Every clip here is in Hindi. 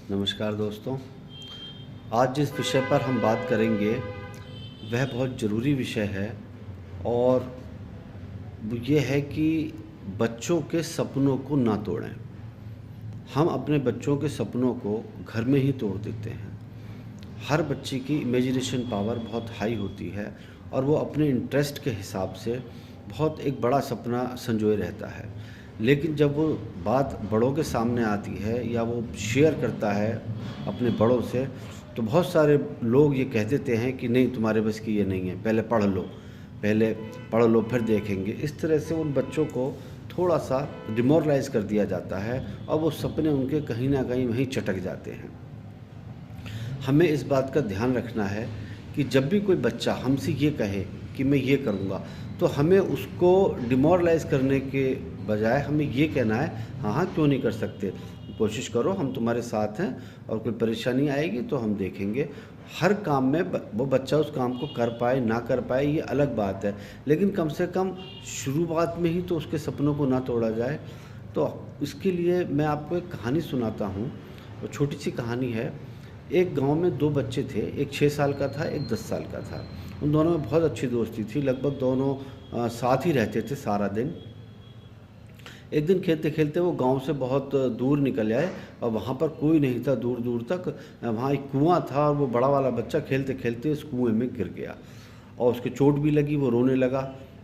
नमस्कार दोस्तों। आज जिस विषय पर हम बात करेंगे वह बहुत ज़रूरी विषय है और वो ये है कि बच्चों के सपनों को ना तोड़ें। हम अपने बच्चों के सपनों को घर में ही तोड़ देते हैं। हर बच्चे की इमेजिनेशन पावर बहुत हाई होती है और वो अपने इंटरेस्ट के हिसाब से बहुत एक बड़ा सपना संजोए रहता है। लेकिन जब वो बात बड़ों के सामने आती है या वो शेयर करता है अपने बड़ों से, तो बहुत सारे लोग ये कह देते हैं कि नहीं, तुम्हारे बस की ये नहीं है, पहले पढ़ लो फिर देखेंगे। इस तरह से उन बच्चों को थोड़ा सा डिमोरलाइज़ कर दिया जाता है और वो सपने उनके कहीं ना कहीं वहीं चटक जाते हैं। हमें इस बात का ध्यान रखना है कि जब भी कोई बच्चा हमसे ये कहे कि मैं ये करूँगा, तो हमें उसको डिमोरलाइज़ करने के बजाय हमें ये कहना है, हाँ हाँ क्यों नहीं कर सकते, कोशिश करो, हम तुम्हारे साथ हैं और कोई परेशानी आएगी तो हम देखेंगे। हर काम में वो बच्चा उस काम को कर पाए ना कर पाए ये अलग बात है, लेकिन कम से कम शुरुआत में ही तो उसके सपनों को ना तोड़ा जाए। तो इसके लिए मैं आपको एक कहानी सुनाता हूँ। वो छोटी सी कहानी है। एक गांव में दो बच्चे थे, एक 6 साल का था, एक 10 साल का था। उन दोनों में बहुत अच्छी दोस्ती थी, लगभग दोनों साथ ही रहते थे सारा दिन। एक दिन खेलते खेलते वो गांव से बहुत दूर निकल आए और वहाँ पर कोई नहीं था दूर दूर तक। वहाँ एक कुआं था और वो बड़ा वाला बच्चा खेलते खेलते उस कुएं में गिर गया और उसके चोट भी लगी, वो रोने लगा।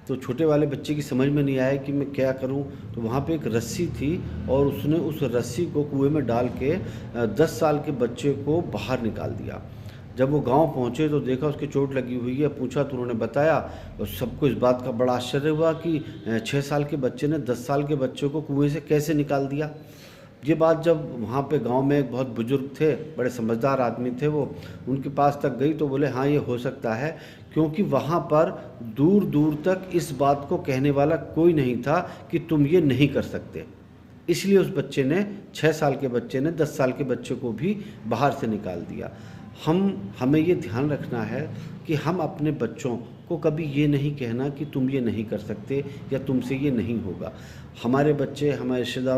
तो छोटे वाले बच्चे की समझ में नहीं आया कि मैं क्या करूं। तो वहाँ पे एक रस्सी थी और उसने उस रस्सी को कुएं में डाल के 10 साल के बच्चे को बाहर निकाल दिया। जब वो गांव पहुंचे तो देखा उसकी चोट लगी हुई है, पूछा तो उन्होंने बताया। और सबको इस बात का बड़ा आश्चर्य हुआ कि 6 साल के बच्चे ने 10 साल के बच्चे को कुएं से कैसे निकाल दिया। ये बात जब वहाँ पे गांव में एक बहुत बुजुर्ग थे, बड़े समझदार आदमी थे, वो उनके पास तक गई तो बोले हाँ ये हो सकता है, क्योंकि वहाँ पर दूर दूर तक इस बात को कहने वाला कोई नहीं था कि तुम ये नहीं कर सकते। इसलिए उस बच्चे ने, 6 साल के बच्चे ने 10 साल के बच्चे को भी बाहर से निकाल दिया। हमें ये ध्यान रखना है कि हम अपने बच्चों को कभी ये नहीं कहना कि तुम ये नहीं कर सकते या तुमसे ये नहीं होगा। हमारे बच्चे, हमारे रिश्तेदार